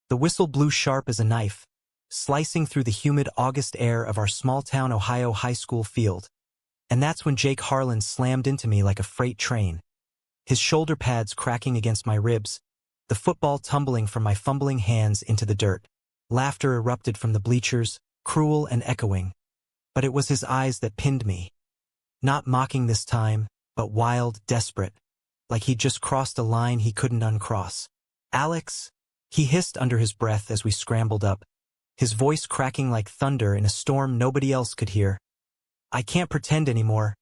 The whistle blew sharp as a knife, slicing through the humid August air of our small-town Ohio high school field. And that's when Jake Harlan slammed into me like a freight train, his shoulder pads cracking against my ribs, the football tumbling from my fumbling hands into the dirt. Laughter erupted from the bleachers, cruel and echoing. But it was his eyes that pinned me. Not mocking this time, but wild, desperate, like he'd just crossed a line he couldn't uncross. "Alex," he hissed under his breath as we scrambled up, his voice cracking like thunder in a storm nobody else could hear. "I can't pretend anymore.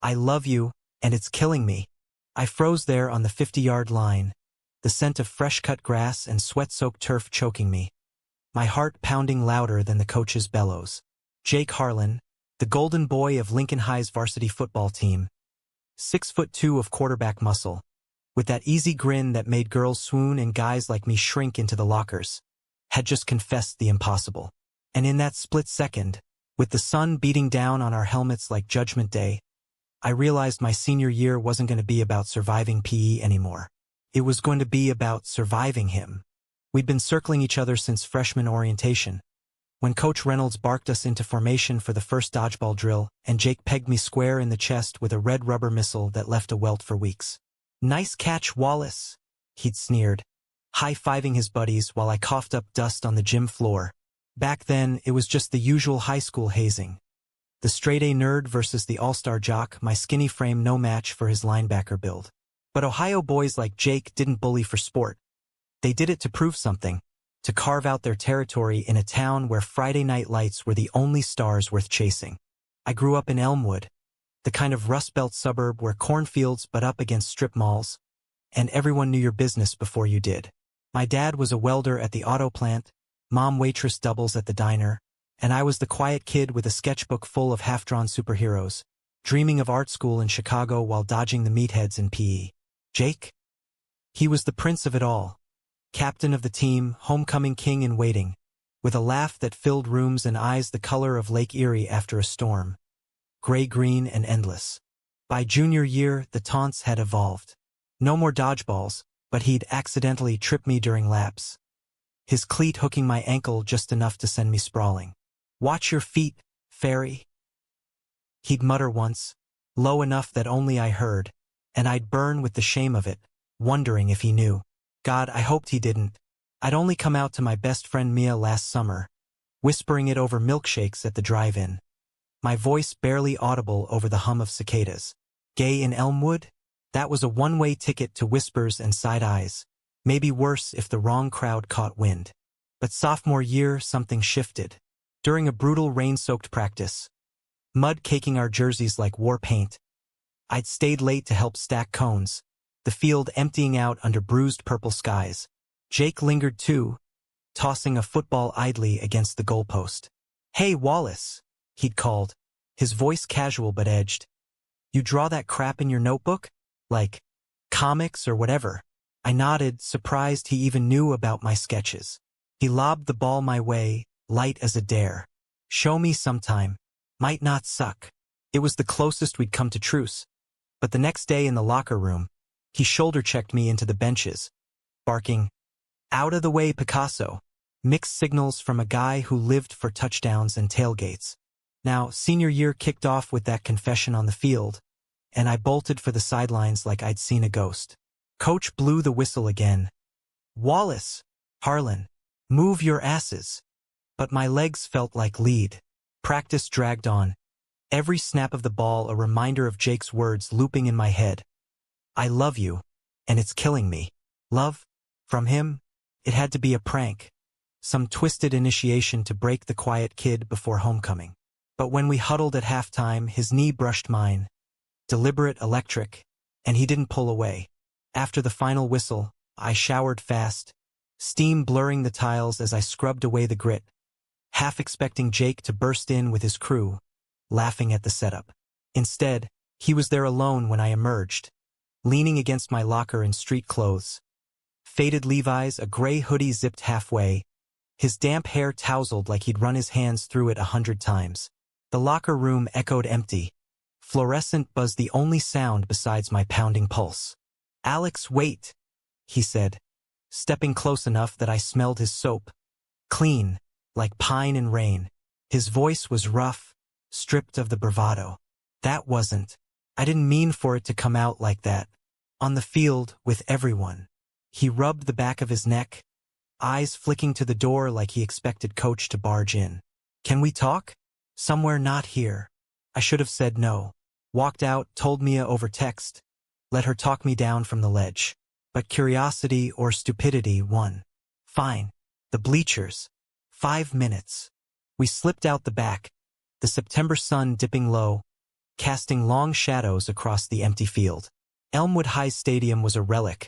I love you, and it's killing me." I froze there on the 50-yard line, the scent of fresh-cut grass and sweat-soaked turf choking me, my heart pounding louder than the coach's bellows. Jake Harlan, the golden boy of Lincoln High's varsity football team, 6'2" of quarterback muscle, with that easy grin that made girls swoon and guys like me shrink into the lockers, had just confessed the impossible. And in that split second, with the sun beating down on our helmets like Judgment Day, I realized my senior year wasn't going to be about surviving PE anymore. It was going to be about surviving him. We'd been circling each other since freshman orientation, when Coach Reynolds barked us into formation for the first dodgeball drill, and Jake pegged me square in the chest with a red rubber missile that left a welt for weeks. "Nice catch, Wallace," he'd sneered, high-fiving his buddies while I coughed up dust on the gym floor. Back then, it was just the usual high school hazing. The straight-A nerd versus the all-star jock, my skinny frame no match for his linebacker build. But Ohio boys like Jake didn't bully for sport. They did it to prove something, to carve out their territory in a town where Friday night lights were the only stars worth chasing. I grew up in Elmwood, the kind of Rust Belt suburb where cornfields butt up against strip malls, and everyone knew your business before you did. My dad was a welder at the auto plant, mom waitress doubles at the diner, and I was the quiet kid with a sketchbook full of half-drawn superheroes, dreaming of art school in Chicago while dodging the meatheads in PE. Jake? He was the prince of it all, captain of the team, homecoming king in waiting, with a laugh that filled rooms and eyes the color of Lake Erie after a storm, gray-green and endless. By junior year, the taunts had evolved. No more dodgeballs, but he'd accidentally trip me during laps, his cleat hooking my ankle just enough to send me sprawling. "Watch your feet, fairy," he'd mutter once, low enough that only I heard, and I'd burn with the shame of it, wondering if he knew. God, I hoped he didn't. I'd only come out to my best friend Mia last summer, whispering it over milkshakes at the drive-in, my voice barely audible over the hum of cicadas. Gay in Elmwood? That was a one-way ticket to whispers and side eyes, maybe worse if the wrong crowd caught wind. But sophomore year, something shifted. During a brutal rain-soaked practice, mud caking our jerseys like war paint, I'd stayed late to help stack cones, the field emptying out under bruised purple skies. Jake lingered too, tossing a football idly against the goalpost. "Hey, Wallace," he'd called, his voice casual but edged. "You draw that crap in your notebook? Like comics or whatever?" I nodded, surprised he even knew about my sketches. He lobbed the ball my way, light as a dare. "Show me sometime. Might not suck." It was the closest we'd come to truce. But the next day in the locker room, he shoulder-checked me into the benches, barking, "Out of the way, Picasso," mixed signals from a guy who lived for touchdowns and tailgates. Now, senior year kicked off with that confession on the field, and I bolted for the sidelines like I'd seen a ghost. Coach blew the whistle again. "Wallace, Harlan, move your asses." But my legs felt like lead. Practice dragged on, every snap of the ball a reminder of Jake's words looping in my head. "I love you, and it's killing me." Love? From him? It had to be a prank, some twisted initiation to break the quiet kid before homecoming. But when we huddled at halftime, his knee brushed mine, deliberate, electric, and he didn't pull away. After the final whistle, I showered fast, steam blurring the tiles as I scrubbed away the grit, half expecting Jake to burst in with his crew, laughing at the setup. Instead, he was there alone when I emerged, leaning against my locker in street clothes. Faded Levi's, a gray hoodie zipped halfway, his damp hair tousled like he'd run his hands through it 100 times. The locker room echoed empty. Fluorescent buzzed the only sound besides my pounding pulse. "Alex, wait," he said, stepping close enough that I smelled his soap. Clean, like pine and rain. His voice was rough, stripped of the bravado. That wasn't. I didn't mean for it to come out like that. On the field, with everyone. He rubbed the back of his neck, eyes flicking to the door like he expected Coach to barge in. Can we talk? Somewhere not here. I should have said no. Walked out, told Mia over text. Let her talk me down from the ledge. But curiosity or stupidity won. Fine. The bleachers. 5 minutes. We slipped out the back, the September sun dipping low, casting long shadows across the empty field. Elmwood High Stadium was a relic.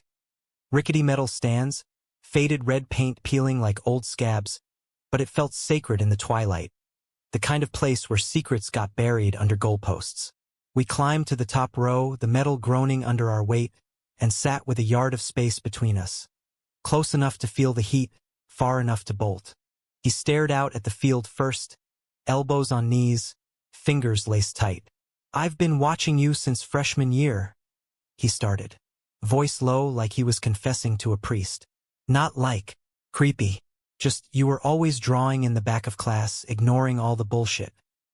Rickety metal stands, faded red paint peeling like old scabs, but it felt sacred in the twilight. The kind of place where secrets got buried under goalposts. We climbed to the top row, the metal groaning under our weight, and sat with a yard of space between us. Close enough to feel the heat, far enough to bolt. He stared out at the field first, elbows on knees, fingers laced tight. I've been watching you since freshman year, he started. Voice low like he was confessing to a priest. Not like creepy. Just you were always drawing in the back of class, ignoring all the bullshit.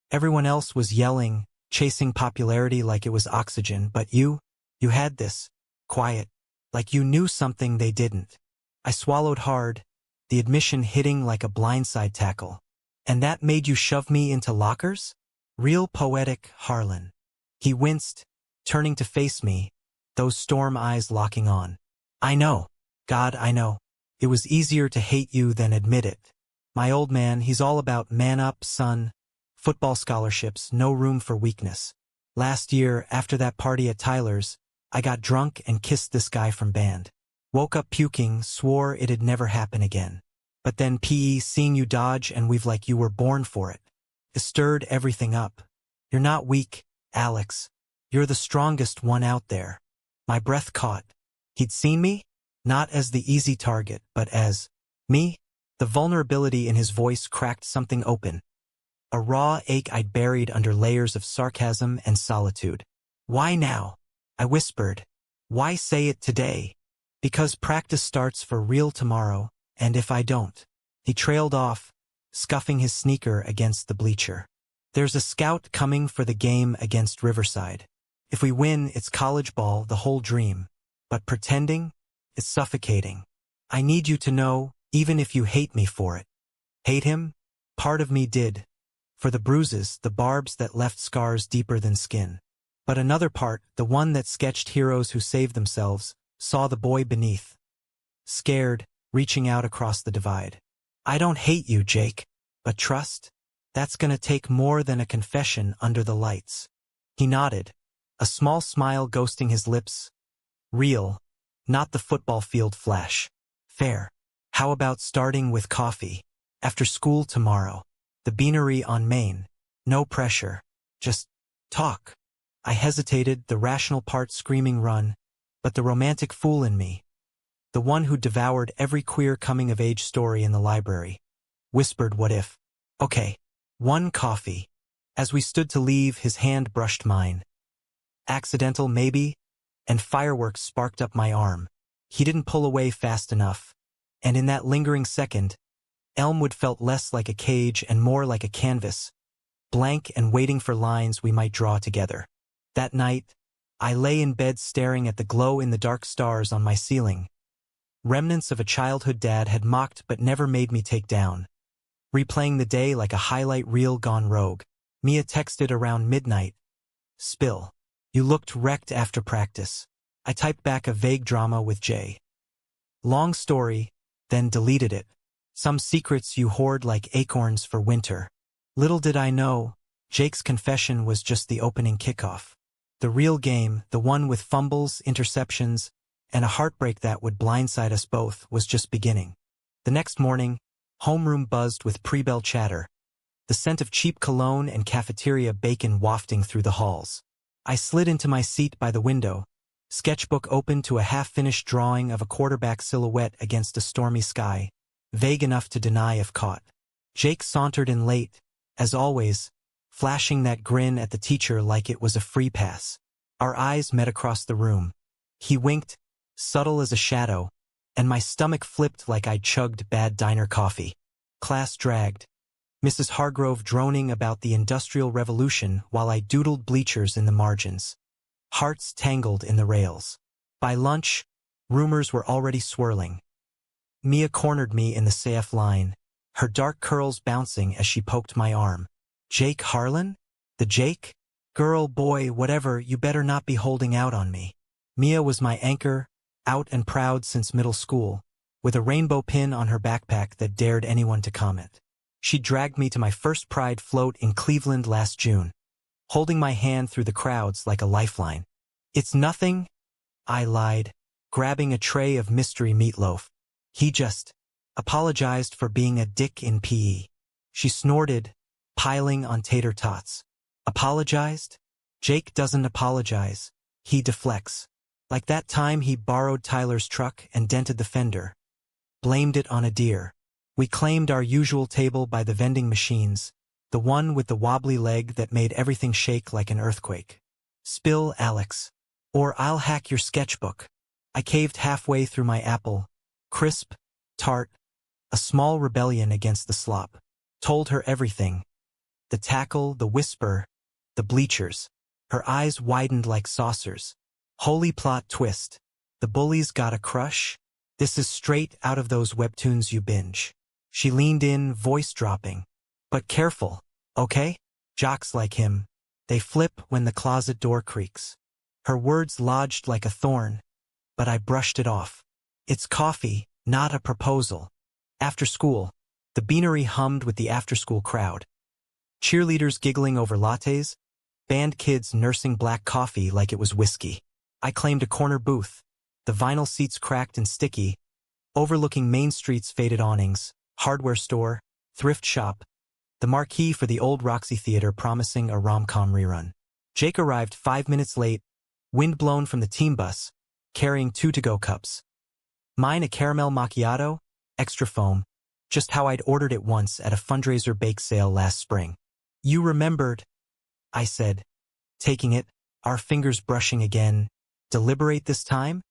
Everyone else was yelling, chasing popularity like it was oxygen, but you had this. Quiet. Like you knew something they didn't. I swallowed hard, the admission hitting like a blindside tackle. And that made you shove me into lockers? Real poetic, Harlan. He winced, turning to face me, those storm eyes locking on. I know. God, I know. It was easier to hate you than admit it. My old man, he's all about man up, son. Football scholarships, no room for weakness. Last year, after that party at Tyler's, I got drunk and kissed this guy from band. Woke up puking, swore it'd never happen again. But then PE, seeing you dodge and weave like you were born for it. It stirred everything up. You're not weak, Alex. You're the strongest one out there. My breath caught. He'd seen me? Not as the easy target, but as me? The vulnerability in his voice cracked something open. A raw ache I'd buried under layers of sarcasm and solitude. Why now? I whispered. Why say it today? Because practice starts for real tomorrow, and if I don't. He trailed off, scuffing his sneaker against the bleacher. There's a scout coming for the game against Riverside. If we win, it's college ball, the whole dream. But pretending? It's suffocating. I need you to know, even if you hate me for it. Hate him? Part of me did. For the bruises, the barbs that left scars deeper than skin. But another part, the one that sketched heroes who saved themselves, saw the boy beneath. Scared, reaching out across the divide. I don't hate you, Jake. But trust? That's gonna take more than a confession under the lights. He nodded, a small smile ghosting his lips. Real, not the football field flash. Fair. How about starting with coffee? After school tomorrow. The beanery on Main. No pressure. Just talk. I hesitated, the rational part screaming run, but the romantic fool in me, the one who devoured every queer coming-of-age story in the library, whispered what if. Okay, 1 coffee. As we stood to leave, his hand brushed mine. Accidental, maybe? And fireworks sparked up my arm. He didn't pull away fast enough. And in that lingering second, Elmwood felt less like a cage and more like a canvas, blank and waiting for lines we might draw together. That night, I lay in bed staring at the glow-in-the-dark stars on my ceiling. Remnants of a childhood Dad had mocked but never made me take down. Replaying the day like a highlight reel gone rogue. Mia texted around midnight. Spill. You looked wrecked after practice. I typed back a vague drama with Jay. Long story, then deleted it. Some secrets you hoard like acorns for winter. Little did I know, Jake's confession was just the opening kickoff. The real game, the one with fumbles, interceptions, and a heartbreak that would blindside us both, was just beginning. The next morning, homeroom buzzed with pre-bell chatter, the scent of cheap cologne and cafeteria bacon wafting through the halls. I slid into my seat by the window, sketchbook open to a half-finished drawing of a quarterback silhouette against a stormy sky, vague enough to deny if caught. Jake sauntered in late, as always, flashing that grin at the teacher like it was a free pass. Our eyes met across the room. He winked, subtle as a shadow, and my stomach flipped like I'd chugged bad diner coffee. Class dragged. Mrs. Hargrove droning about the Industrial Revolution while I doodled bleachers in the margins. Hearts tangled in the rails. By lunch, rumors were already swirling. Mia cornered me in the CF line, her dark curls bouncing as she poked my arm. Jake Harlan? The Jake? Girl, boy, whatever, you better not be holding out on me. Mia was my anchor, out and proud since middle school, with a rainbow pin on her backpack that dared anyone to comment. She dragged me to my first Pride float in Cleveland last June, holding my hand through the crowds like a lifeline. It's nothing, I lied, grabbing a tray of mystery meatloaf. He just apologized for being a dick in PE. She snorted, piling on tater tots. Apologized? Jake doesn't apologize. He deflects. Like that time he borrowed Tyler's truck and dented the fender. Blamed it on a deer. We claimed our usual table by the vending machines, the one with the wobbly leg that made everything shake like an earthquake. Spill, Alex. Or I'll hack your sketchbook. I caved halfway through my apple. Crisp, tart, a small rebellion against the slop. Told her everything. The tackle, the whisper, the bleachers. Her eyes widened like saucers. Holy plot twist. The bullies got a crush? This is straight out of those webtoons you binge. She leaned in, voice dropping. But careful, okay? Jocks like him. They flip when the closet door creaks. Her words lodged like a thorn, but I brushed it off. It's coffee, not a proposal. After school, the beanery hummed with the after-school crowd. Cheerleaders giggling over lattes, band kids nursing black coffee like it was whiskey. I claimed a corner booth, the vinyl seats cracked and sticky, overlooking Main Street's faded awnings, hardware store, thrift shop, the marquee for the old Roxy Theater promising a rom-com rerun. Jake arrived 5 minutes late, wind blown from the team bus, carrying 2 to-go cups. Mine a caramel macchiato, extra foam, just how I'd ordered it once at a fundraiser bake sale last spring. You remembered, I said, taking it, our fingers brushing again. Deliberate this time?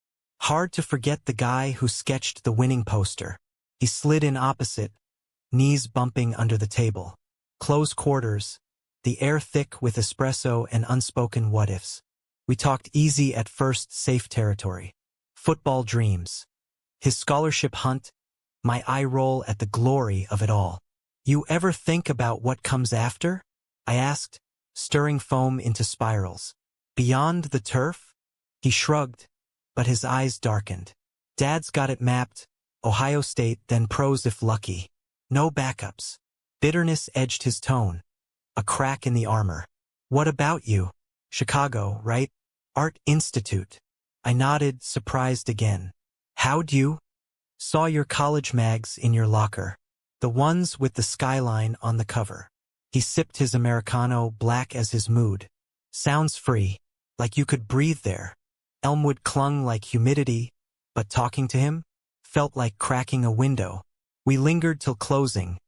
Hard to forget the guy who sketched the winning poster. He slid in opposite, knees bumping under the table. Close quarters, the air thick with espresso and unspoken what-ifs. We talked easy at first, safe territory. Football dreams. His scholarship hunt, my eye roll at the glory of it all. You ever think about what comes after? I asked, stirring foam into spirals. Beyond the turf? He shrugged, but his eyes darkened. Dad's got it mapped, Ohio State, then pros if lucky. No backups. Bitterness edged his tone. A crack in the armor. What about you? Chicago, right? Art Institute. I nodded, surprised again. How'd you? Saw your college mags in your locker. The ones with the skyline on the cover. He sipped his Americano, black as his mood. Sounds free, like you could breathe there. Elmwood clung like humidity, but talking to him felt like cracking a window. We lingered till closing,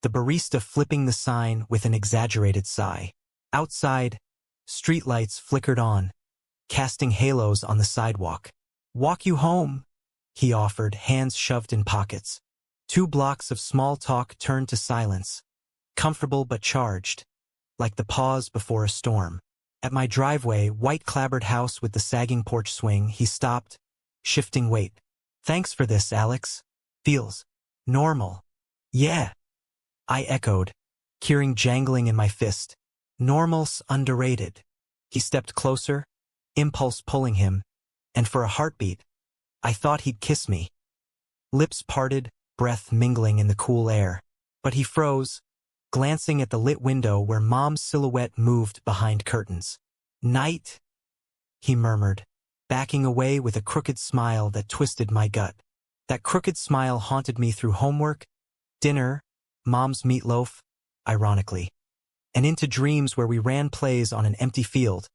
the barista flipping the sign with an exaggerated sigh. Outside, streetlights flickered on, casting halos on the sidewalk. Walk you home, he offered, hands shoved in pockets. 2 blocks of small talk turned to silence, comfortable but charged, like the pause before a storm. At my driveway, white clapboard house with the sagging porch swing, he stopped, shifting weight. Thanks for this, Alex. Feels normal. Yeah, I echoed, keyring jangling in my fist. Normal's underrated. He stepped closer, impulse pulling him, and for a heartbeat, I thought he'd kiss me. Lips parted, breath mingling in the cool air. But he froze, glancing at the lit window where Mom's silhouette moved behind curtains. Night, he murmured, backing away with a crooked smile that twisted my gut. That crooked smile haunted me through homework, dinner, Mom's meatloaf, ironically, and into dreams where we ran plays on an empty field,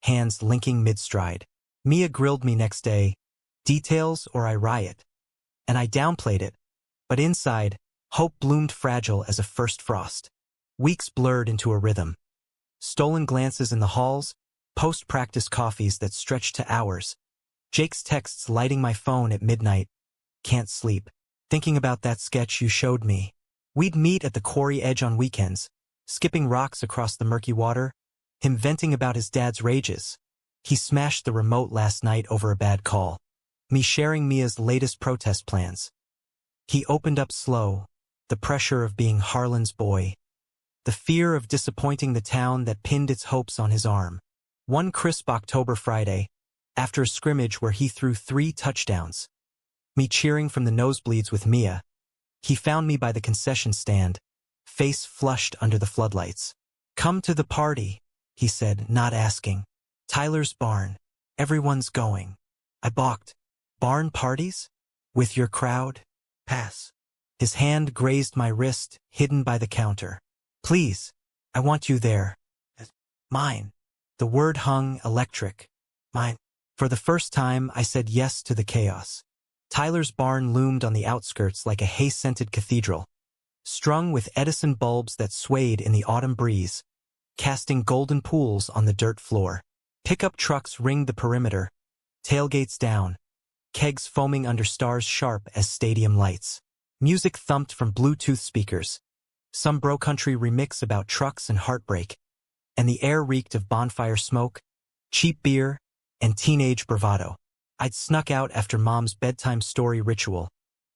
hands linking mid-stride. Mia grilled me next day, details or I riot, and I downplayed it, but inside, hope bloomed fragile as a first frost. Weeks blurred into a rhythm. Stolen glances in the halls, post-practice coffees that stretched to hours, Jake's texts lighting my phone at midnight, Can't sleep. Thinking about that sketch you showed me. We'd meet at the quarry edge on weekends, skipping rocks across the murky water, him venting about his dad's rages. He smashed the remote last night over a bad call. Me sharing Mia's latest protest plans. He opened up slow, the pressure of being Harlan's boy. The fear of disappointing the town that pinned its hopes on his arm. One crisp October Friday, after a scrimmage where he threw 3 touchdowns. Me cheering from the nosebleeds with Mia. He found me by the concession stand, face flushed under the floodlights. "Come to the party," he said, not asking. "Tyler's barn. Everyone's going." I balked. "Barn parties? With your crowd? Pass." His hand grazed my wrist, hidden by the counter. "Please, I want you there." "Mine." The word hung electric. "Mine." For the first time, I said yes to the chaos. Tyler's barn loomed on the outskirts like a hay-scented cathedral, strung with Edison bulbs that swayed in the autumn breeze, casting golden pools on the dirt floor. Pickup trucks ringed the perimeter, tailgates down, kegs foaming under stars sharp as stadium lights. Music thumped from Bluetooth speakers, some bro-country remix about trucks and heartbreak, and the air reeked of bonfire smoke, cheap beer, and teenage bravado. I'd snuck out after Mom's bedtime story ritual.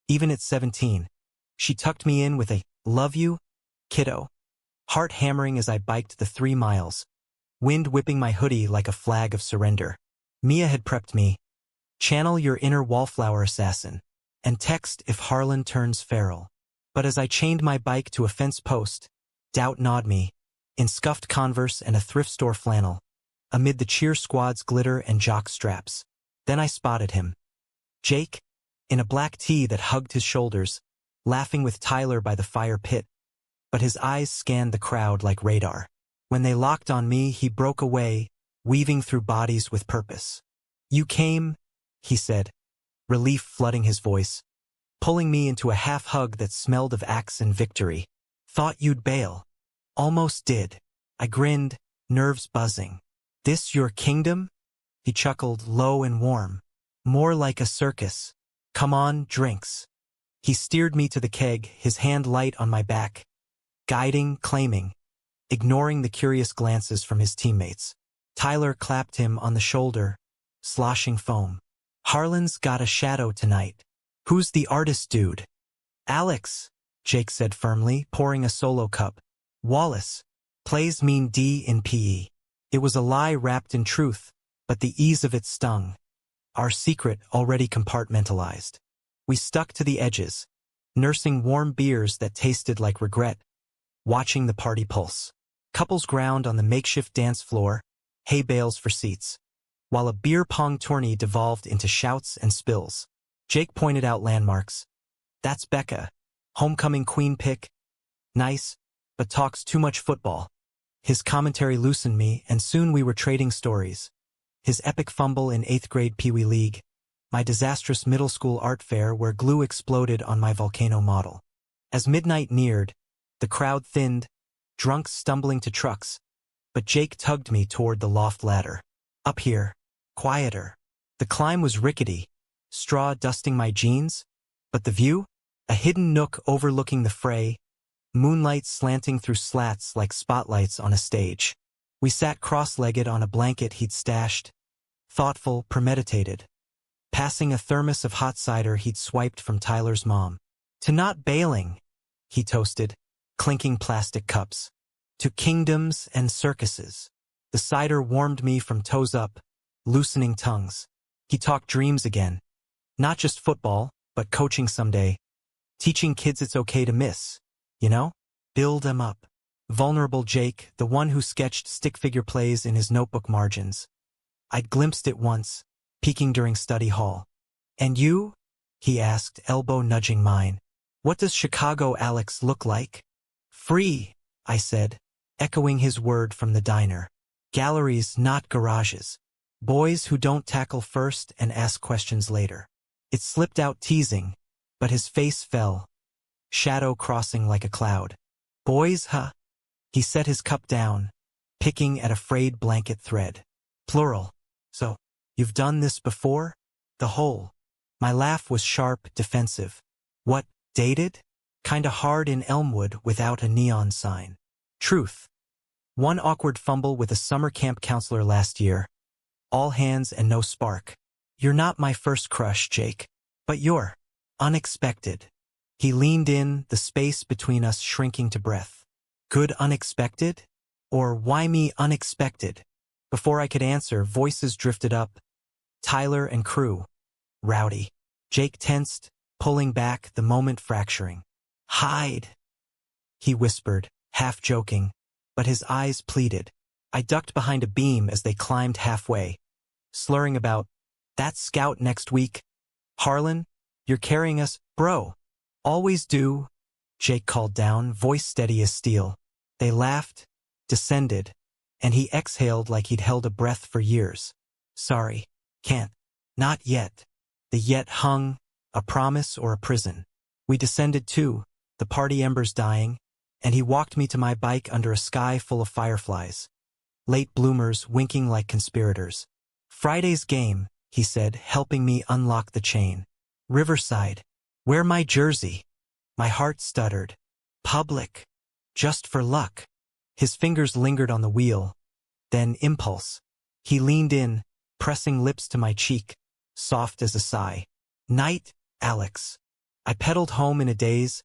Even at 17, she tucked me in with a "love you, kiddo," heart hammering as I biked the 3 miles, wind whipping my hoodie like a flag of surrender. Mia had prepped me. Channel your inner wallflower assassin, and text if Harlan turns feral. But as I chained my bike to a fence post, doubt gnawed me, in scuffed Converse and a thrift store flannel, amid the cheer squad's glitter and jock straps. Then I spotted him. Jake, in a black tee that hugged his shoulders, laughing with Tyler by the fire pit. But his eyes scanned the crowd like radar. When they locked on me, he broke away, weaving through bodies with purpose. "You came," he said, relief flooding his voice, pulling me into a half-hug that smelled of axe and victory. "Thought you'd bail." "Almost did." I grinned, nerves buzzing. "This your kingdom?" He chuckled, low and warm. "More like a circus. Come on, drinks." He steered me to the keg, his hand light on my back, guiding, claiming, ignoring the curious glances from his teammates. Tyler clapped him on the shoulder, sloshing foam. "Harlan's got a shadow tonight. Who's the artist dude?" "Alex," Jake said firmly, pouring a solo cup. "Wallace. Plays mean D in PE." It was a lie wrapped in truth, but the ease of it stung. Our secret already compartmentalized. We stuck to the edges, nursing warm beers that tasted like regret, watching the party pulse. Couples ground on the makeshift dance floor, hay bales for seats, while a beer pong tourney devolved into shouts and spills. Jake pointed out landmarks. "That's Becca, homecoming queen pick. Nice, but talks too much football." His commentary loosened me, and soon we were trading stories. His epic fumble in 8th grade Pee Wee League, my disastrous middle school art fair where glue exploded on my volcano model. As midnight neared, the crowd thinned, drunks stumbling to trucks, but Jake tugged me toward the loft ladder. "Up here. Quieter." The climb was rickety, straw dusting my jeans, but the view? A hidden nook overlooking the fray, moonlight slanting through slats like spotlights on a stage. We sat cross-legged on a blanket he'd stashed, thoughtful, premeditated, passing a thermos of hot cider he'd swiped from Tyler's mom. "To not bailing," he toasted, clinking plastic cups. "To kingdoms and circuses." The cider warmed me from toes up, loosening tongues. He talked dreams again. Not just football, but coaching someday. Teaching kids it's okay to miss, you know? Build 'em up. Vulnerable Jake, the one who sketched stick-figure plays in his notebook margins. I'd glimpsed it once, peeking during study hall. "And you?" he asked, elbow nudging mine. "What does Chicago Alex look like?" "Free," I said, echoing his word from the diner. "Galleries, not garages. Boys who don't tackle first and ask questions later." It slipped out teasing, but his face fell, shadow crossing like a cloud. "Boys, huh?" He set his cup down, picking at a frayed blanket thread. "Plural. So, you've done this before?" "The whole My laugh was sharp, defensive. What, dated? Kinda hard in Elmwood without a neon sign. Truth. One awkward fumble with a summer camp counselor last year. All hands and no spark. You're not my first crush, Jake. But you're unexpected. He leaned in, the space between us shrinking to breath. Good unexpected? Or why me unexpected? Before I could answer, voices drifted up. Tyler and crew. Rowdy. Jake tensed, pulling back, the moment fracturing. Hide, he whispered, half joking, but his eyes pleaded. I ducked behind a beam as they climbed halfway, slurring about, that scout next week. Harlan, you're carrying us, bro. Always do, Jake called down, voice steady as steel. They laughed, descended, and he exhaled like he'd held a breath for years. Sorry, can't. Not yet. The yet hung, a promise or a prison. We descended too, the party embers dying, and he walked me to my bike under a sky full of fireflies. Late bloomers winking like conspirators. Friday's game, he said, helping me unlock the chain. Riverside. Wear my jersey. My heart stuttered. Public. Just for luck. His fingers lingered on the wheel. Then impulse. He leaned in, pressing lips to my cheek, soft as a sigh. Night, Alex. I pedaled home in a daze,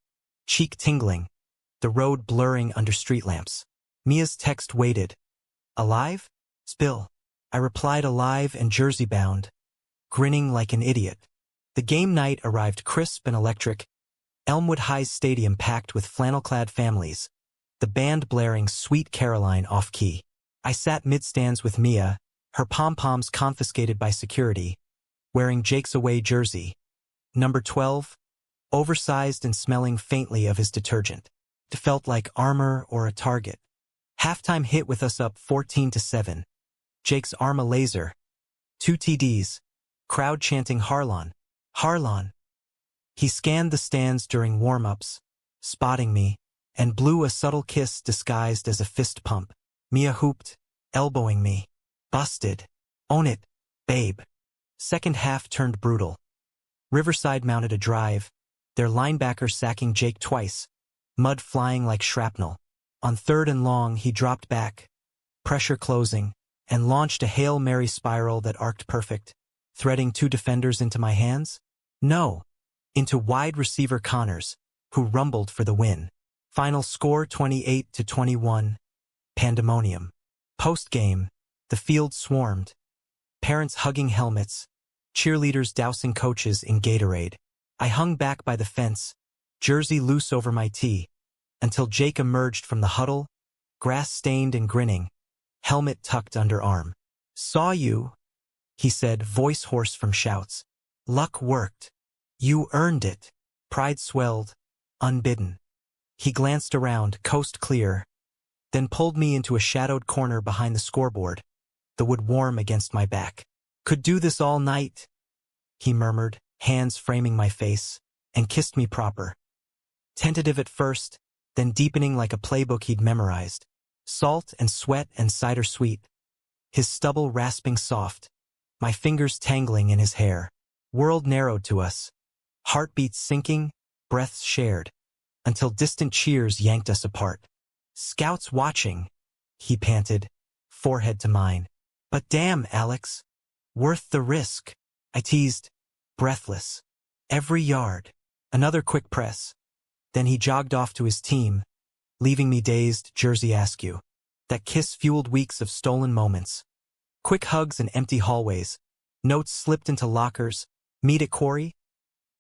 cheek tingling, the road blurring under street lamps. Mia's text waited. Alive? Spill. I replied alive and jersey-bound, grinning like an idiot. The game night arrived crisp and electric, Elmwood High's stadium packed with flannel-clad families, the band blaring Sweet Caroline off-key. I sat mid-stands with Mia, her pom-poms confiscated by security, wearing Jake's away jersey. Number 12, oversized and smelling faintly of his detergent. It felt like armor or a target. Halftime hit with us up 14-7. Jake's arm a laser. 2 TDs. Crowd chanting Harlan. Harlan. He scanned the stands during warm-ups, spotting me, and blew a subtle kiss disguised as a fist pump. Mia hooped, elbowing me. Busted. Own it, babe. Second half turned brutal. Riverside mounted a drive, their linebacker sacking Jake twice, mud flying like shrapnel. On 3rd and long, he dropped back, pressure closing, and launched a Hail Mary spiral that arced perfect, threading 2 defenders into my hands? No, into wide receiver Connors, who rumbled for the win. Final score 28-21. Pandemonium. Post-game, the field swarmed. Parents hugging helmets, cheerleaders dousing coaches in Gatorade. I hung back by the fence, jersey loose over my tee, until Jake emerged from the huddle, grass-stained and grinning, helmet tucked under arm. Saw you, he said, voice hoarse from shouts. Luck worked. You earned it. Pride swelled, unbidden. He glanced around, coast clear, then pulled me into a shadowed corner behind the scoreboard, the wood warm against my back. Could do this all night, he murmured, hands framing my face, and kissed me proper. Tentative at first, then deepening like a playbook he'd memorized. Salt and sweat and cider sweet. His stubble rasping soft, my fingers tangling in his hair. World narrowed to us. Heartbeats sinking, breaths shared, until distant cheers yanked us apart. Scouts watching, he panted, forehead to mine. But damn, Alex. Worth the risk, I teased, breathless. Every yard. Another quick press. Then he jogged off to his team, leaving me dazed, jersey askew. That kiss fueled weeks of stolen moments. Quick hugs in empty hallways. Notes slipped into lockers. Meet at Quarry?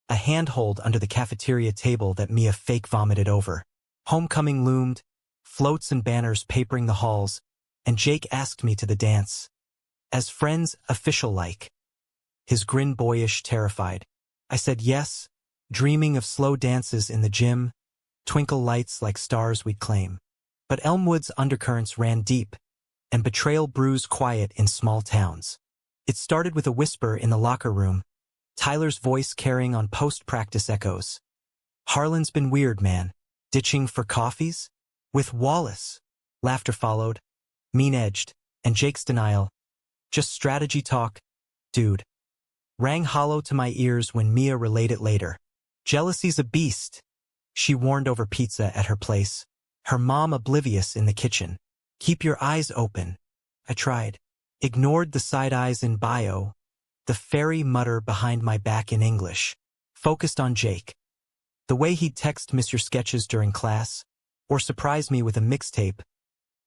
A handhold under the cafeteria table that Mia fake vomited over. Homecoming loomed, floats and banners papering the halls, and Jake asked me to the dance. As friends, official-like. His grin boyish, terrified. I said yes, dreaming of slow dances in the gym, twinkle lights like stars we'd claim. But Elmwood's undercurrents ran deep, and betrayal brews quiet in small towns. It started with a whisper in the locker room, Tyler's voice carrying on post-practice echoes. Harlan's been weird, man. Ditching for coffees? With Wallace. Laughter followed, mean-edged, and Jake's denial. Just strategy talk, dude. rang hollow to my ears when Mia relayed it later. Jealousy's a beast, she warned over pizza at her place, her mom oblivious in the kitchen. Keep your eyes open. I tried. Ignored the side eyes in bio, the fairy mutter behind my back in English. Focused on Jake. The way he'd text Mr. Sketches during class, or surprise me with a mixtape,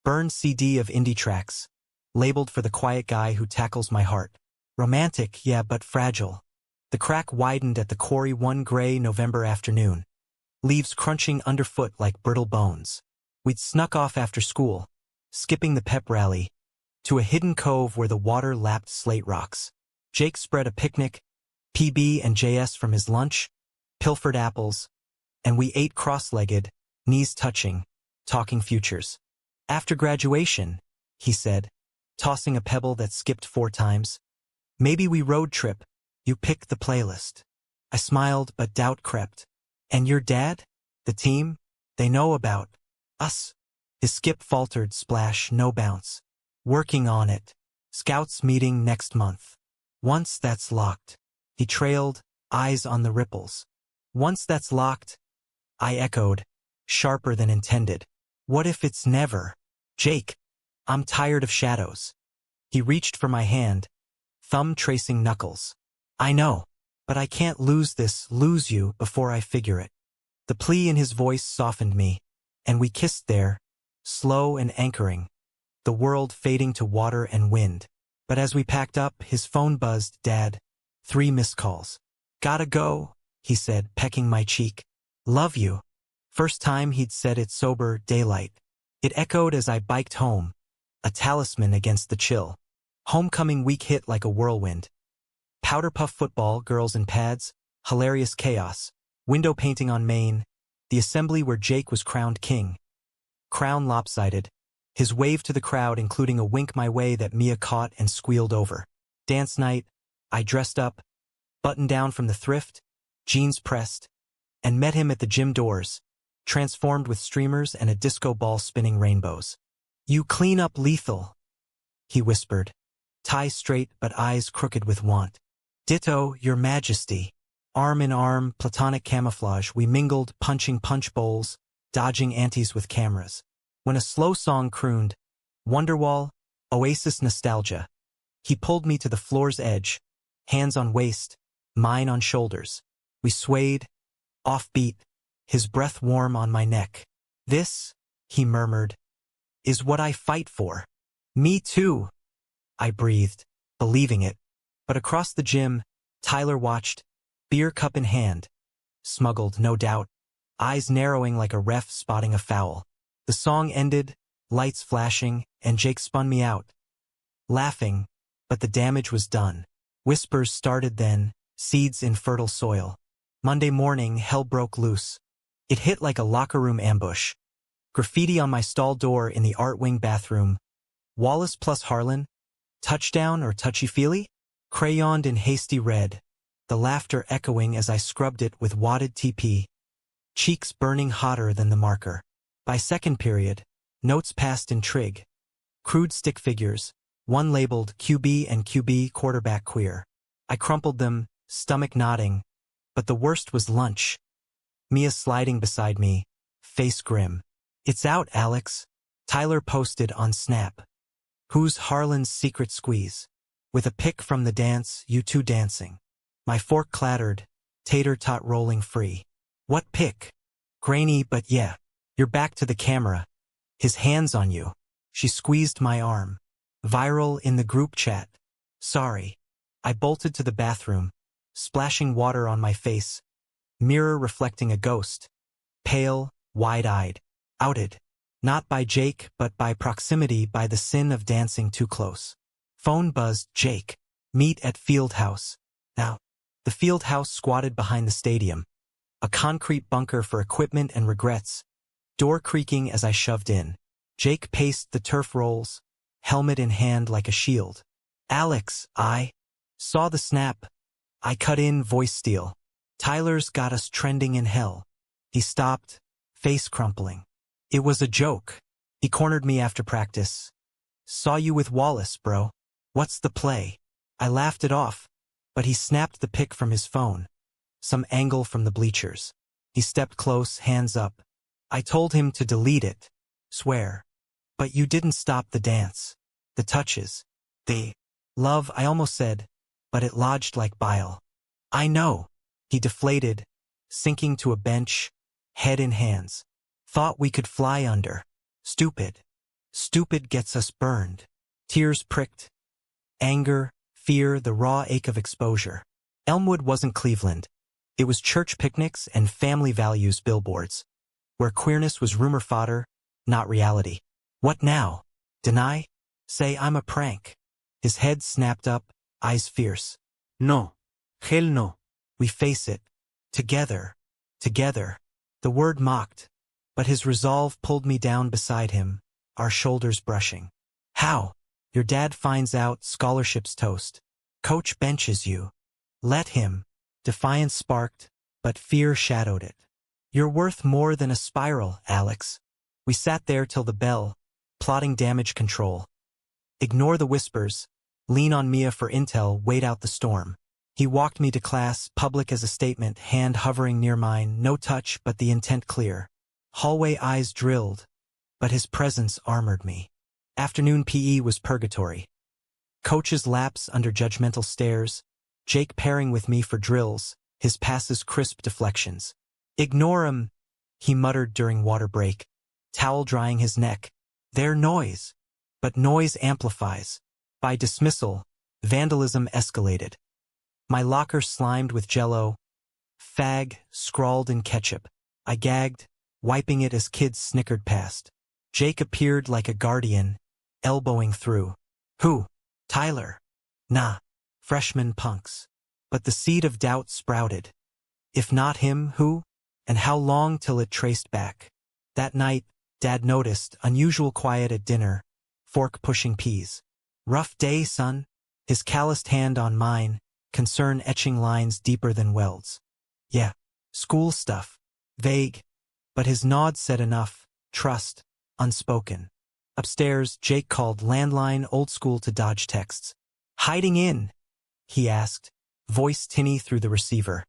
burned CD of indie tracks, labeled for the quiet guy who tackles my heart. Romantic, yeah, but fragile. The crack widened at the quarry one gray November afternoon, leaves crunching underfoot like brittle bones. We'd snuck off after school, skipping the pep rally, to a hidden cove where the water lapped slate rocks. Jake spread a picnic, PB and JS from his lunch, pilfered apples, and we ate cross-legged, knees touching, talking futures. After graduation, he said, tossing a pebble that skipped 4 times. Maybe we road trip, you pick the playlist. I smiled, but doubt crept. And your dad? The team? They know about us? His skip faltered, splash, no bounce. Working on it. Scouts meeting next month. Once that's locked. He trailed, eyes on the ripples. Once that's locked, I echoed, sharper than intended. What if it's never? Jake, I'm tired of shadows. He reached for my hand, thumb tracing knuckles. I know, but I can't lose you before I figure it. The plea in his voice softened me, and we kissed there, slow and anchoring, the world fading to water and wind. But as we packed up, his phone buzzed. Dad, 3 missed calls. Gotta go, he said, pecking my cheek. Love you. First time he'd said it sober daylight. It echoed as I biked home, a talisman against the chill. Homecoming week hit like a whirlwind. Powder puff football, girls in pads, hilarious chaos, window painting on Main, the assembly where Jake was crowned king. Crown lopsided, his wave to the crowd including a wink my way that Mia caught and squealed over. Dance night, I dressed up, buttoned down from the thrift, jeans pressed, and met him at the gym doors, transformed with streamers and a disco ball spinning rainbows. You clean up lethal, he whispered, tie straight but eyes crooked with want. Ditto, your majesty. Arm in arm, platonic camouflage, we mingled, punching punch bowls, dodging antis with cameras. When a slow song crooned, Wonderwall, Oasis nostalgia, he pulled me to the floor's edge, hands on waist, mine on shoulders. We swayed, offbeat, his breath warm on my neck. This, he murmured, is what I fight for. Me too, I breathed, believing it. But across the gym, Tyler watched, beer cup in hand, smuggled, no doubt, eyes narrowing like a ref spotting a foul. The song ended, lights flashing, and Jake spun me out, laughing, but the damage was done. Whispers started then, seeds in fertile soil. Monday morning, hell broke loose. It hit like a locker room ambush. Graffiti on my stall door in the art wing bathroom. Wallace plus Harlan? Touchdown or touchy-feely? Crayoned in hasty red, the laughter echoing as I scrubbed it with wadded TP. Cheeks burning hotter than the marker. By second period, notes passed in trig. Crude stick figures, one labeled QB and QB quarterback queer. I crumpled them, stomach nodding, but the worst was lunch. Mia sliding beside me, face grim. It's out, Alex. Tyler posted on Snap. Who's Harlan's secret squeeze? With a pic from the dance, you two dancing. My fork clattered, tater-tot rolling free. What pic? Grainy, but yeah. You're back to the camera. His hands on you. She squeezed my arm. Viral in the group chat. Sorry. I bolted to the bathroom, splashing water on my face. Mirror reflecting a ghost. Pale, wide-eyed. Outed. Not by Jake, but by proximity, by the sin of dancing too close. Phone buzzed. Jake. Meet at Field House. Now, the Field House squatted behind the stadium. A concrete bunker for equipment and regrets. Door creaking as I shoved in. Jake paced the turf rolls, helmet in hand like a shield. Alex, I saw the snap. I cut in, voice steel. Tyler's got us trending in hell. He stopped, face crumpling. It was a joke. He cornered me after practice. Saw you with Wallace, bro. What's the play? I laughed it off, But he snapped the pic from his phone. Some angle from the bleachers. He stepped close, hands up. I told him to delete it. Swear. But you didn't stop the dance. The touches. The love, I almost said, but it lodged like bile. I know. He deflated, sinking to a bench, head in hands. Thought we could fly under. Stupid. Stupid gets us burned. Tears pricked. Anger, fear, the raw ache of exposure. Elmwood wasn't Cleveland. It was church picnics and family values billboards, where queerness was rumor fodder, not reality. What now? Deny? Say I'm a prank. His head snapped up, eyes fierce. No. Hell no. We face it. Together. Together. The word mocked, but his resolve pulled me down beside him, our shoulders brushing. How? Your dad finds out, scholarship's toast. Coach benches you. Let him. Defiance sparked, but fear shadowed it. You're worth more than a spiral, Alex. We sat there till the bell, plotting damage control. Ignore the whispers. Lean on Mia for intel, wait out the storm. He walked me to class, public as a statement, hand hovering near mine, no touch but the intent clear. Hallway eyes drilled, but his presence armored me. Afternoon PE was purgatory. Coach's laps under judgmental stares, Jake pairing with me for drills, his passes crisp deflections. Ignore 'em, he muttered during water break, towel drying his neck. They're noise. But noise amplifies. By dismissal, vandalism escalated. My locker slimed with jello. Fag scrawled in ketchup. I gagged, wiping it as kids snickered past. Jake appeared like a guardian, elbowing through. Who? Tyler. Nah. Freshman punks. But the seed of doubt sprouted. If not him, who? And how long till it traced back? That night, Dad noticed, unusual quiet at dinner, fork pushing peas. Rough day, son? His calloused hand on mine, concern etching lines deeper than welds. Yeah, school stuff. Vague. But his nod said enough, trust, unspoken. Upstairs, Jake called landline, old school to dodge texts. Hiding in? He asked, voice tinny through the receiver.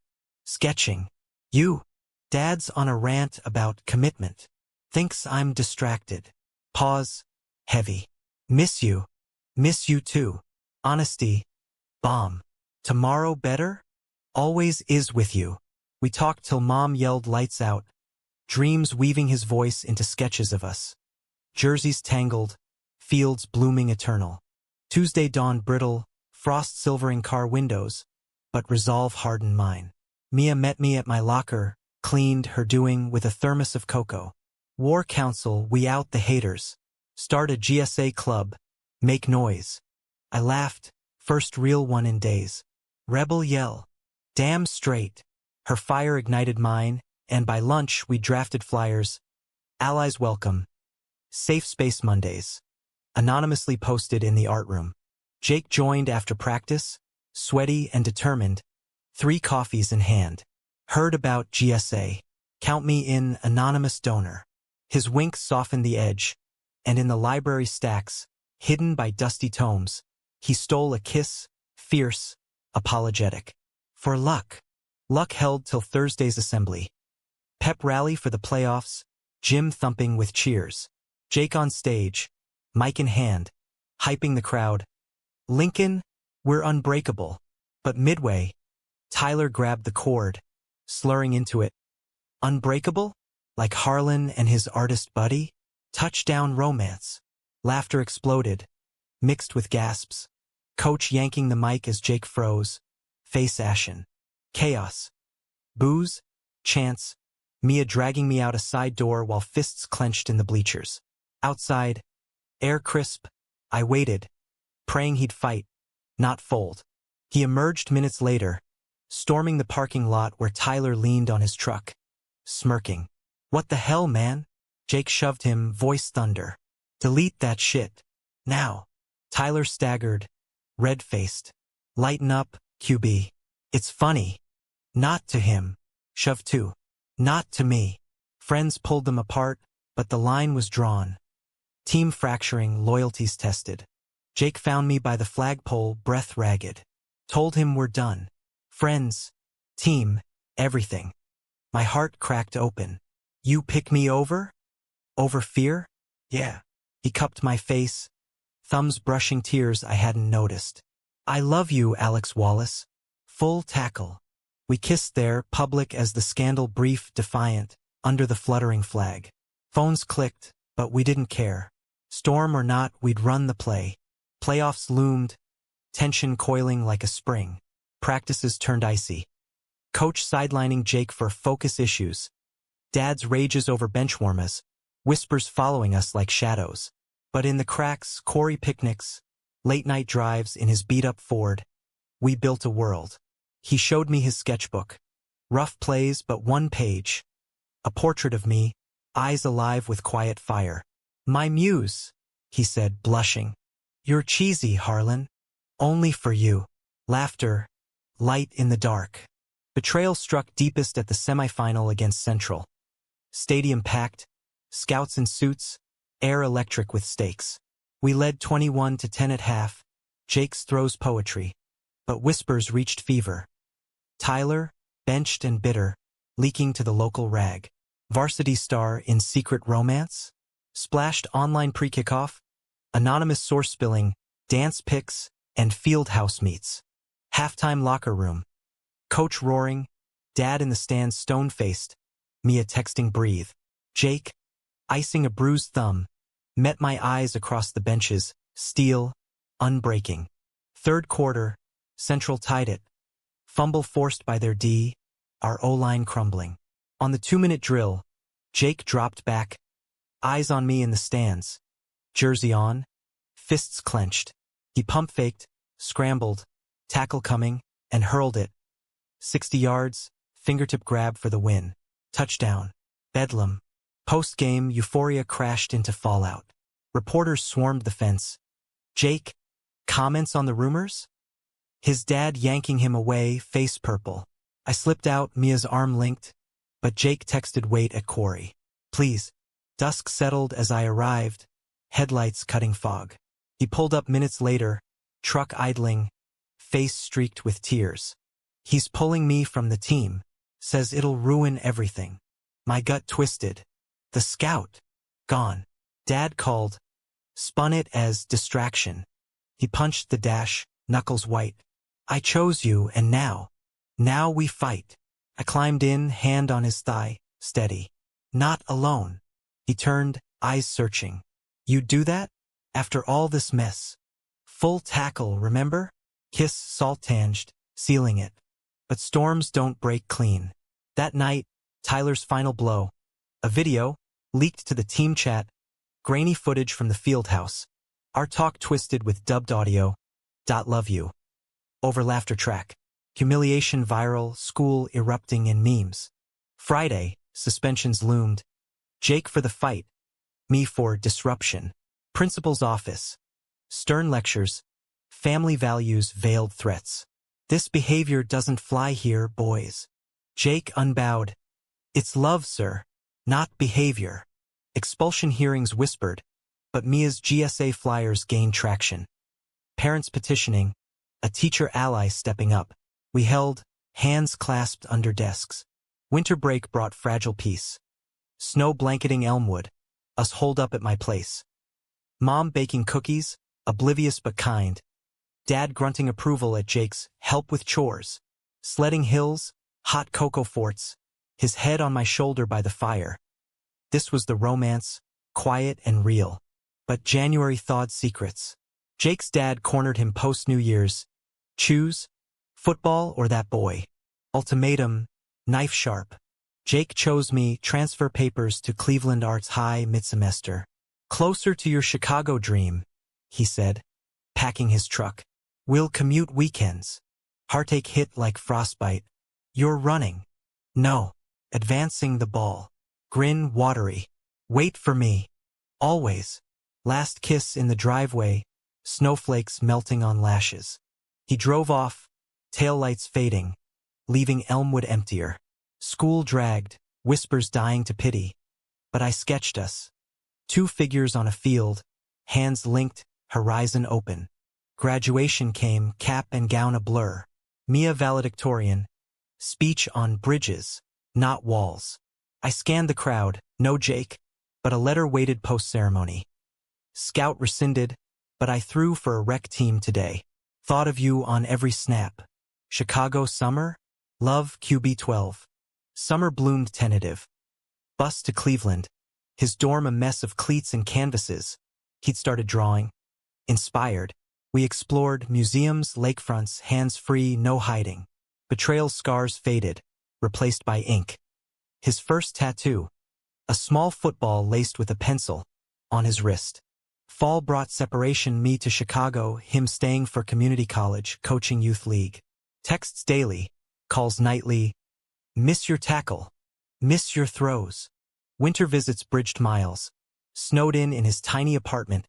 Sketching. You. Dad's on a rant about commitment. Thinks I'm distracted. Pause. Heavy. Miss you. Miss you too. Honesty. Bomb. Tomorrow better? Always is with you. We talked till Mom yelled lights out. Dreams weaving his voice into sketches of us. Jerseys tangled. Fields blooming eternal. Tuesday dawn brittle. Frost silvering car windows. But resolve hardened mine. Mia met me at my locker, cleaned her doing with a thermos of cocoa. War Council, we out the haters. Start a GSA club. Make noise. I laughed, first real one in days. Rebel yell. Damn straight. Her fire ignited mine, and by lunch we drafted flyers. Allies welcome. Safe Space Mondays. Anonymously posted in the art room. Jake joined after practice, sweaty and determined, 3 coffees in hand. Heard about GSA. Count me in, anonymous donor. His wink softened the edge, and in the library stacks, hidden by dusty tomes, he stole a kiss, fierce, apologetic. For luck. Luck held till Thursday's assembly. Pep rally for the playoffs, gym thumping with cheers. Jake on stage, mic in hand, hyping the crowd. Lincoln, we're unbreakable. But midway, Tyler grabbed the cord, slurring into it. Unbreakable? Like Harlan and his artist buddy? Touchdown romance. Laughter exploded, mixed with gasps. Coach yanking the mic as Jake froze, face ashen. Chaos. Booze, chants, Mia dragging me out a side door while fists clenched in the bleachers. Outside, air crisp, I waited, praying he'd fight, not fold. He emerged minutes later, storming the parking lot where Tyler leaned on his truck, smirking. What the hell, man? Jake shoved him, voice thunder. Delete that shit. Now. Tyler staggered, red-faced. Lighten up, QB. It's funny. Not to him. Shove two. Not to me. Friends pulled them apart, but the line was drawn. Team fracturing, loyalties tested. Jake found me by the flagpole, breath ragged. Told him we're done. Friends, team, everything. My heart cracked open. You pick me over? Over fear? Yeah. He cupped my face, thumbs brushing tears I hadn't noticed. I love you, Alex Wallace. Full tackle. We kissed there, public as the scandal, brief, defiant, under the fluttering flag. Phones clicked, but we didn't care. Storm or not, we'd run the play. Playoffs loomed, tension coiling like a spring. Practices turned icy. Coach sidelining Jake for focus issues. Dad's rages over benchwarmers, whispers following us like shadows. But in the cracks, Corey picnics, late-night drives in his beat-up Ford, we built a world. He showed me his sketchbook. Rough plays, but one page. A portrait of me, eyes alive with quiet fire. My muse, he said, blushing. You're cheesy, Harlan. Only for you. Laughter, light in the dark. Betrayal struck deepest at the semifinal against Central. Stadium packed, scouts in suits, air electric with stakes. We led 21-10 at half. Jake's throws poetry. But whispers reached fever. Tyler, benched and bitter, leaking to the local rag. Varsity star in secret romance? Splashed online pre-kickoff? Anonymous source spilling, dance pics, and fieldhouse meets. Halftime locker room. Coach roaring, dad in the stands stone-faced, Mia texting breathe. Jake, icing a bruised thumb, met my eyes across the benches, steel, unbreaking. Third quarter, Central tied it. Fumble forced by their D, our O-line crumbling. On the 2-minute drill, Jake dropped back, eyes on me in the stands. Jersey on, fists clenched. He pump-faked, scrambled, tackle coming, and hurled it. 60 yards, fingertip grab for the win. Touchdown. Bedlam. Post-game, euphoria crashed into fallout. Reporters swarmed the fence. Jake, comments on the rumors? His dad yanking him away, face purple. I slipped out, Mia's arm linked, but Jake texted wait at Corey. Please. Dusk settled as I arrived, headlights cutting fog. He pulled up minutes later, truck idling, face streaked with tears. He's pulling me from the team, says it'll ruin everything. My gut twisted. The scout. Gone. Dad called. Spun it as distraction. He punched the dash, knuckles white. I chose you, and now we fight. I climbed in, hand on his thigh, steady. Not alone. He turned, eyes searching. You'd do that? After all this mess? Full tackle, remember? Kiss salt-tanged, sealing it. But storms don't break clean. That night, Tyler's final blow. A video, leaked to the team chat, grainy footage from the field house. Our talk twisted with dubbed audio. Love you. Over laughter track. Humiliation viral, school erupting in memes. Friday, suspensions loomed. Jake for the fight. Me for disruption. Principal's office. Stern lectures. Family values veiled threats. This behavior doesn't fly here, boys. Jake unbowed. It's love, sir, not behavior. Expulsion hearings whispered, but Mia's GSA flyers gained traction. Parents petitioning, a teacher ally stepping up. We held, hands clasped under desks. Winter break brought fragile peace. Snow blanketing Elmwood, us holed up at my place. Mom baking cookies, oblivious but kind. Dad grunting approval at Jake's help with chores. Sledding hills, hot cocoa forts, his head on my shoulder by the fire. This was the romance, quiet and real. But January thawed secrets. Jake's dad cornered him post-New Year's. Choose, football or that boy. Ultimatum, knife sharp. Jake chose me, transfer papers to Cleveland Arts High mid-semester. Closer to your Chicago dream, he said, packing his truck. We'll commute weekends. Heartache hit like frostbite. You're running. No. Advancing the ball. Grin watery. Wait for me. Always. Last kiss in the driveway, snowflakes melting on lashes. He drove off, taillights fading, leaving Elmwood emptier. School dragged, whispers dying to pity. But I sketched us. 2 figures on a field, hands linked, horizon open. Graduation came, cap and gown a blur. Mia valedictorian. Speech on bridges, not walls. I scanned the crowd, no Jake, but a letter waited post-ceremony. Scout rescinded, but I threw for a rec team today. Thought of you on every snap. Chicago summer? Love QB12. Summer bloomed tentative. Bus to Cleveland. His dorm a mess of cleats and canvases. He'd started drawing. Inspired. We explored museums, lakefronts, hands-free, no hiding. Betrayal scars faded, replaced by ink. His first tattoo. A small football laced with a pencil, on his wrist. Fall brought separation, me to Chicago, him staying for community college, coaching youth league. Texts daily, calls nightly. Miss your tackle. Miss your throws. Winter visits bridged miles. Snowed in his tiny apartment.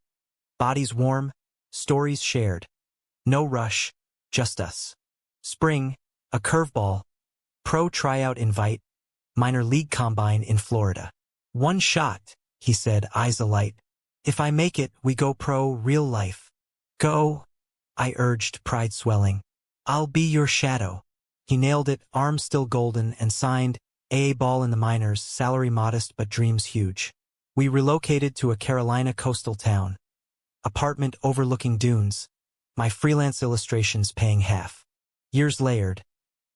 Bodies warm, stories shared. No rush, just us. Spring, a curveball. Pro tryout invite. Minor league combine in Florida. One shot, he said, eyes alight. If I make it, we go pro, real life. Go, I urged, pride swelling. I'll be your shadow. He nailed it, arms still golden, and signed, AA ball in the minors, salary modest but dreams huge. We relocated to a Carolina coastal town. Apartment overlooking dunes. My freelance illustrations paying half. Years layered.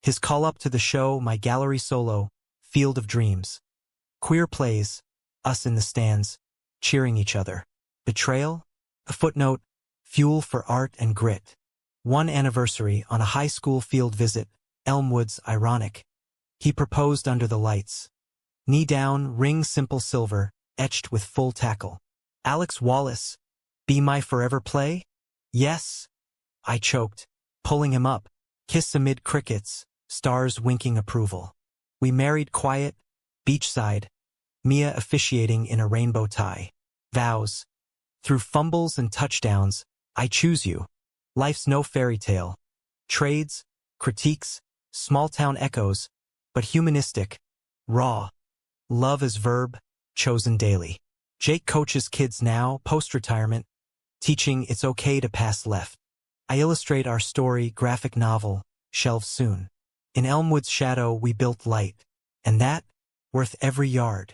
His call up to the show, my gallery solo, Field of Dreams. Queer plays, us in the stands, cheering each other. Betrayal? A footnote, fuel for art and grit. One anniversary on a high school field visit, Elmwoods, ironic. He proposed under the lights. Knee down, ring simple silver, etched with full tackle. Alex Wallace, be my forever play? Yes. I choked, pulling him up, kiss amid crickets, stars winking approval. We married quiet, beachside, Mia officiating in a rainbow tie. Vows. Through fumbles and touchdowns, I choose you. Life's no fairy tale. Trades, critiques, small-town echoes, but humanistic, raw. Love as verb, chosen daily. Jake coaches kids now, post-retirement, teaching it's okay to pass left. I illustrate our story, graphic novel, shelves soon. In Elmwood's shadow we built light, and that, worth every yard.